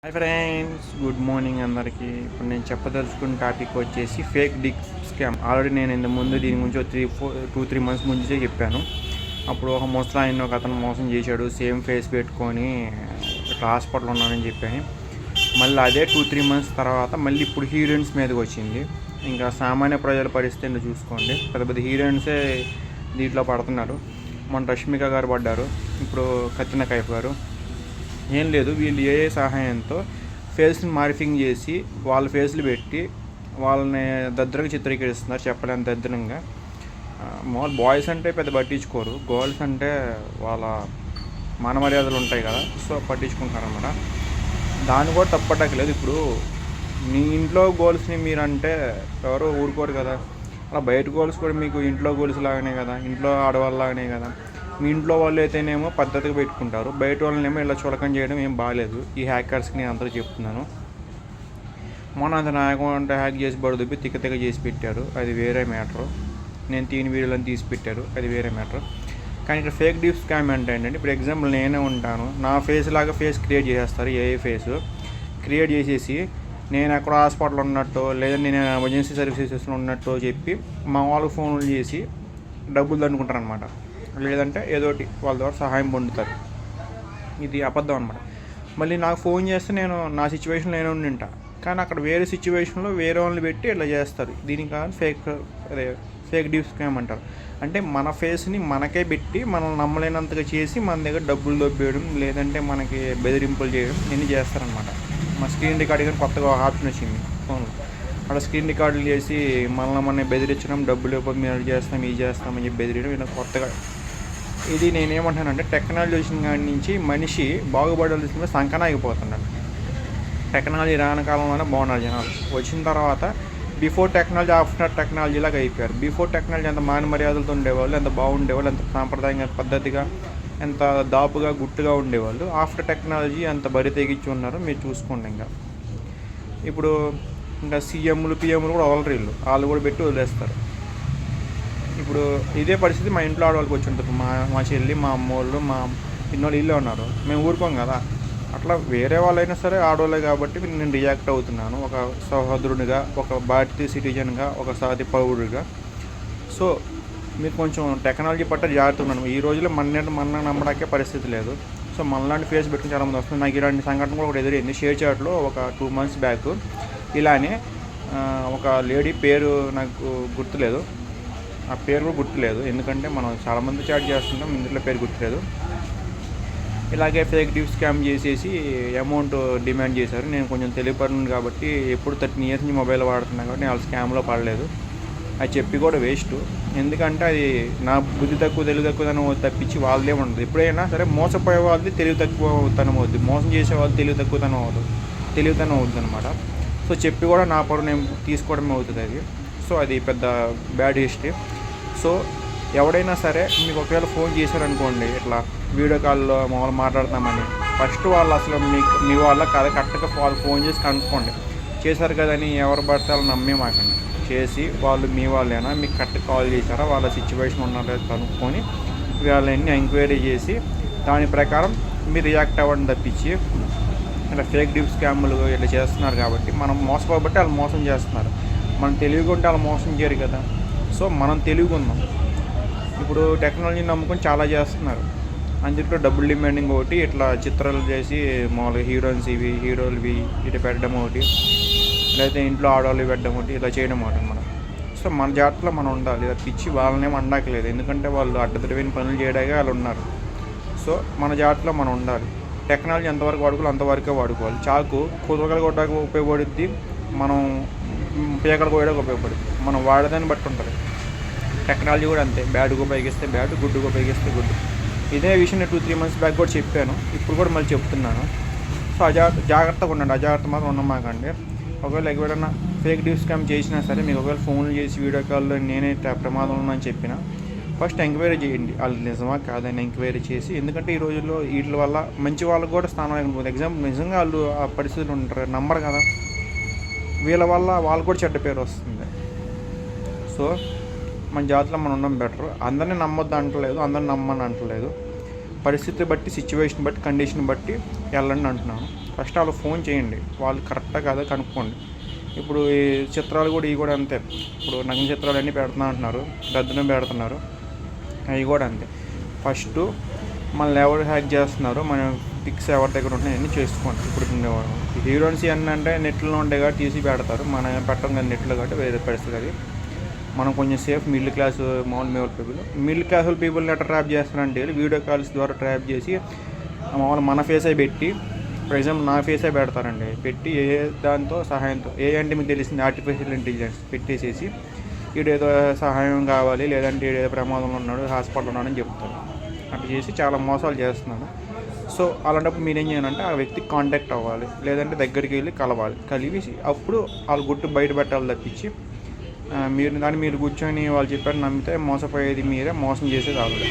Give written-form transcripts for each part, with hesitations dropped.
Hi friends, good morning అందరికీ. ఇప్పుడు నేను చెప్పదలుచుకున్న టాపిక్ వచ్చేసి ఫేక్ డిక్ స్కామ్. ఆల్రెడీ నేను ఇంత ముందు దీని గురించి 3 మంత్స్ ముందే చెప్పాను. అప్పుడు ఒక ముసలాయన ఒక అతను మోసం చేశాడు, సేమ్ ఫేస్ పెట్టుకొని ఇట్లా హాస్పిటల్ ఉన్నానని చెప్పాను. మళ్ళీ అదే 2-3 మంత్స్ తర్వాత మళ్ళీ ఇప్పుడు హీరోయిన్స్ మీదకి వచ్చింది. ఇంకా సామాన్య ప్రజల పరిస్థితిని చూసుకోండి, పెద్ద పెద్ద హీరోయిన్సే దీంట్లో పడుతున్నారు. మన రష్మిక గారు పడ్డారు, ఇప్పుడు కత్రినా కైఫ్ గారు. ఏం లేదు, వీళ్ళు ఏ సహాయంతో ఫేస్ని మాడిఫింగ్ చేసి వాళ్ళ ఫేస్లు పెట్టి వాళ్ళని దద్దరగా చిత్రీకరిస్తున్నారు. చెప్పలేని దద్దరంగా. మామూలు బాయ్స్ అంటే పెద్ద పట్టించుకోరు, గర్ల్స్ అంటే వాళ్ళ మానమర్యాదలు ఉంటాయి కదా, సో పట్టించుకుంటారు అన్నమాట. దాన్ని కూడా తప్పట్టలేదు. ఇప్పుడు మీ ఇంట్లో గోల్స్ని మీరంటే ఎవరో ఊరుకోరు కదా, అలా బయట గోల్స్ కూడా మీకు ఇంట్లో గోల్స్ లాగానే కదా, ఇంట్లో ఆడవాళ్ళలాగానే కదా. మీ ఇంట్లో వాళ్ళు అయితేనేమో పద్ధతిగా పెట్టుకుంటారు, బయట వాళ్ళనేమో ఇలా చులకం చేయడం ఏం బాగాలేదు. ఈ హ్యాకర్స్కి నేను అందరూ చెప్తున్నాను. మొన్న అంత నాయకం అంటే హ్యాక్ చేసి బడుదుపి తిక్క చేసి పెట్టారు, అది వేరే మ్యాటరు. నేను వీడియోలను తీసి పెట్టారు, అది వేరే మ్యాటర్. కానీ ఇక్కడ ఫేక్ డీప్ స్కామ్ అంటే ఏంటంటే, ఇప్పుడు ఎగ్జాంపుల్ నేనే ఉంటాను, నా ఫేస్ లాగా ఫేస్ క్రియేట్ చేసేస్తారు. ఏ ఫేస్ క్రియేట్ చేసేసి నేను ఎక్కడ హాస్పిటల్ ఉన్నట్టు, లేదంటే నేను ఎమర్జెన్సీ సర్వీసెస్లో ఉన్నట్టు చెప్పి మా వాళ్ళకి ఫోన్లు చేసి డబ్బులు దండుకుంటారు అనమాట. లేదంటే ఏదోటి వాళ్ళ ద్వారా సహాయం పొందుతారు. ఇది అబద్ధం అనమాట. మళ్ళీ నాకు ఫోన్ చేస్తే నేను నా సిచ్యువేషన్లో నేను ఉండింటా, కానీ అక్కడ వేరే సిచ్యువేషన్లో వేరే వాళ్ళని పెట్టి ఇట్లా చేస్తారు. దీనికి కానీ ఫేక్ డీప్ స్కామ్ అంటారు. అంటే మన ఫేస్ని మనకే పెట్టి మనల్ని నమ్మలేనంతగా చేసి మన దగ్గర డబ్బులు దొబ్బేయడం, లేదంటే మనకి బెదిరింపులు చేయడం ఇవన్నీ చేస్తారనమాట. మా స్క్రీన్ రికార్డ్ కానీ కొత్తగా ఆప్షన్ వచ్చింది ఫోన్లో. అక్కడ స్క్రీన్ రికార్డులు చేసి మనల్ని బెదిరించడం, డబ్బులు ఇవ్వకపోతే మేము చేస్తాం, ఇది చేస్తామని చెప్పి బెదిరియడం, ఇలా కొత్తగా. ఇది నేనేమంటానంటే, టెక్నాలజీ వచ్చిన కాడి నుంచి మనిషి బాగుపడాల్సిన సంకన అయిపోతున్నాడు. టెక్నాలజీ రాని కాలంలోనే బాగున్నారు జనాలు. వచ్చిన తర్వాత బిఫోర్ టెక్నాలజీ ఆఫ్టర్ టెక్నాలజీ లాగా అయిపోయారు. బిఫోర్ టెక్నాలజీ ఎంత మాన మర్యాదలతో ఉండేవాళ్ళు, ఎంత బాగుండేవాళ్ళు, ఎంత సాంప్రదాయంగా పద్ధతిగా, ఎంత దాపుగా గుట్టుగా ఉండేవాళ్ళు. ఆఫ్టర్ టెక్నాలజీ ఎంత బరి తెగించి ఉన్నారో మీరు చూసుకోండి. ఇప్పుడు ఇంకా సీఎంలు పిఎంలు కూడా వదలరు, వాళ్ళు కూడా పెట్టి వదిలేస్తారు. ఇప్పుడు ఇదే పరిస్థితి మా ఇంట్లో ఆడవాళ్ళకి వచ్చి ఉంటుంది. మా చెల్లి, మా అమ్మోళ్ళు, మా ఇన్నోళ్ళు ఇల్లే ఉన్నారు, మేము ఊరుకోం కదా. అట్లా వేరే వాళ్ళైనా సరే ఆడవాళ్ళే కాబట్టి నేను రియాక్ట్ అవుతున్నాను, ఒక సహోదరునిగా, ఒక భారతీయ సిటిజన్గా, ఒక సాటి పౌరుడిగా. సో మీరు కొంచెం టెక్నాలజీ పట్ల జాగ్రత్త ఉన్నాను. ఈ రోజుల్లో మన నమ్మడాకే పరిస్థితి లేదు. సో మనలాంటి ఫేస్ పెట్టుకుని చాలామంది వస్తుంది. నాకు ఇలాంటి సంఘటన కూడా ఒకటి ఎదురైంది. షేర్ చాట్లో ఒక 2 months బ్యాక్ ఇలానే ఒక లేడీ పేరు నాకు గుర్తులేదు, ఆ పేరు కూడా గుర్తులేదు, ఎందుకంటే మనం చాలామంది చాట్ చేస్తుంటాం, ఇందులో పేరు గుర్తులేదు. ఇలాగే ఫేక్ డీప్ స్కామ్ చేసేసి అమౌంట్ డిమాండ్ చేశారు. నేను కొంచెం తెలియపడినాను కాబట్టి, ఎప్పుడు 13 years నుంచి మొబైల్ వాడుతున్నాను కాబట్టి నేను వాళ్ళ స్కామ్లో పడలేదు. అది చెప్పి కూడా వేస్ట్. ఎందుకంటే అది నా బుద్ధి తక్కువ, తెలివి తక్కువతనం తప్పించి వాళ్ళదే ఉండదు. ఎప్పుడైనా సరే మోసపోయే వాళ్ళది తెలివి తక్కువతనం అవుద్ది, మోసం చేసే వాళ్ళు తెలివి తక్కువతనం అవుతుంది అనమాట. సో చెప్పి కూడా నా పరువు నేను తీసుకోవడమే అవుతుంది అది. సో అది పెద్ద బ్యాడ్ హిస్టరీ. సో ఎవడైనా సరే మీకు ఒకవేళ ఫోన్ చేశారనుకోండి, ఇట్లా వీడియో కాల్లో మామూలు మాట్లాడుతున్నామని, ఫస్ట్ వాళ్ళు అసలు మీ వాళ్ళ కదా కరెక్ట్గా వాళ్ళు ఫోన్ చేసి కనుక్కోండి. చేశారు కదని ఎవరు పడితే వాళ్ళు నమ్మేమాకండి. చేసి వాళ్ళు మీ వాళ్ళైనా మీకు కరెక్ట్ కాల్ చేశారా, వాళ్ళ సిచ్యువేషన్ ఉన్నారో కనుక్కొని వాళ్ళని ఎంక్వైరీ చేసి దాని ప్రకారం మీరు రియాక్ట్ అవ్వడం తప్పించి, ఇలా ఫేక్ డీప్ స్కామ్లు ఇట్లా చేస్తున్నారు కాబట్టి మనం మోసపోబట్టి వాళ్ళు మోసం చేస్తున్నారు. మనం తెలివిగా ఉంటే వాళ్ళు మోసం చేయరు కదా. సో మనం తెలివిగా ఉన్నాం. ఇప్పుడు టెక్నాలజీని నమ్ముకొని చాలా చేస్తున్నారు. అందులో డబ్బులు డిమాండింగ్ ఒకటి, ఇట్లా చిత్రాలు చేసి మామూలుగా హీరోలవి ఇటు పెట్టడం ఒకటి, లేకపోతే ఇంట్లో ఆడవాళ్ళు పెట్టడం ఒకటి, ఇలా చేయడం ఒకటి మనం. సో మన జాగ్రత్తలో మనం ఉండాలి. ఇలా పిచ్చి వాళ్ళనేమో అనడాకలేదు, ఎందుకంటే వాళ్ళు అడ్డదిరిపోయిన పనులు చేయడానికి వాళ్ళు ఉన్నారు. సో మన జాగ్రత్తలో మనం ఉండాలి. టెక్నాలజీ ఎంతవరకు వాడుకోవాలి అంతవరకే వాడుకోవాలి. చాకు కూరగాయలు కొట్టడానికి ఉపయోగపడుద్ది, మనం పీకలు కోయడానికి ఉపయోగపడుద్ది. మనం వాడదాన్ని బట్టి ఉంటుంది. టెక్నాలజీ కూడా అంతే, బ్యాడ్గా ఉపయోగిస్తే బ్యాడ్, గుడ్డుగా ఉపయోగిస్తే గుడ్డు. ఇదే విషయం నేను 2-3 months బ్యాక్ కూడా చెప్పాను, ఇప్పుడు కూడా మళ్ళీ చెప్తున్నాను. సో జాగ్రత్తగా ఉండండి, అజాగ్రత్త మాత్రం ఉండమాకండి. ఒకవేళ ఎవరైనా ఫేక్ డీప్ స్కామ్ చేసినా సరే, మీకు ఒకవేళ ఫోన్లు చేసి వీడియో కాల్లో నేనే ప్రమాదం ఉందని చెప్పిన, ఫస్ట్ ఎంక్వైరీ చేయండి, వాళ్ళు నిజమా కాదని ఎంక్వైరీ చేసి. ఎందుకంటే ఈ రోజుల్లో వీటి వల్ల మంచి వాళ్ళకు కూడా స్థానం లేకపోతే, ఎగ్జాంపుల్ నిజంగా వాళ్ళు ఆ పరిస్థితులు ఉంటారు, నమ్మరు కదా, వీళ్ళ వల్ల వాళ్ళు కూడా చెడ్డ పేరు వస్తుంది. సో మన జాతిలో మనం ఉండడం బెటర్. అందరినీ నమ్మొద్దు అంటలేదు, అందరిని నమ్మని అంటలేదు. పరిస్థితి బట్టి, సిచ్యువేషన్ బట్టి, కండిషన్ బట్టి వెళ్ళండి అంటున్నాను. ఫస్ట్ వాళ్ళకి ఫోన్ చేయండి, వాళ్ళు కరెక్టా కాదా కనుక్కోండి. ఇప్పుడు ఈ చిత్రాలు కూడా ఇవి కూడా అంతే. ఇప్పుడు నగ్న చిత్రాలు అన్నీ పెడుతున్నా అంటున్నారు, దద్దునం పెడుతున్నారు, అవి కూడా అంతే. ఫస్ట్ మనల్ని ఎవరు హ్యాక్ చేస్తున్నారు, మన పిక్స్ ఎవరి దగ్గర ఉంటున్నాయి అన్నీ చేసుకోండి. ఇప్పుడు హీరోయిన్స్ అన్నీ అంటే నెట్లో ఉండే కాబట్టి తీసి పెడతారు, మనం పెట్టం కానీ నెట్లో కాబట్టి వేరే పరిస్థితి. అది మనం కొంచెం సేఫ్. మిడిల్ క్లాస్ మామూలు మిడిల్ క్లాస్ పీపుల్ని ఎట్లా ట్రాప్ చేస్తారంటే వీడియో కాల్స్ ద్వారా ట్రాప్ చేసి మామూలు మన ఫేసే పెట్టి, ఫర్ ఎగ్జాంపుల్ నా ఫేసే పెడతారండి, పెట్టి దాంతో సహాయంతో అంటే మీకు తెలిసింది ఆర్టిఫిషియల్ ఇంటెలిజెన్స్ పెట్టేసేసి వీడేదో సహాయం కావాలి, లేదంటే వీడేదో ప్రమాదంలో ఉన్నాడు, హాస్పిటల్ ఉన్నాడని చెప్తారు. అట్లా చేసి చాలా మోసాలు చేస్తున్నాడు. సో అలాంటప్పుడు మీరేం చేయాలంటే ఆ వ్యక్తికి కాంటాక్ట్ అవ్వాలి, లేదంటే దగ్గరికి వెళ్ళి కలిసి అప్పుడు వాళ్ళ గుట్టు బయట పెట్టాలి తప్పించి మీరు కూర్చొని వాళ్ళు చెప్పారు నమ్మితే మోసపోయేది మీరే, మోసం చేసేది వాళ్ళు.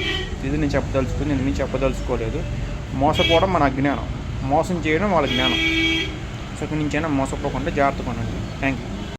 ఇది నేను చెప్పదలుచుకోలేదు. మోసపోవడం మన అజ్ఞానం, మోసం చేయడం వాళ్ళ జ్ఞానం. సో ఇక్కడి నుంచైనా మోసపోకుండా జాగ్రత్తగా ఉండండి. Thank you.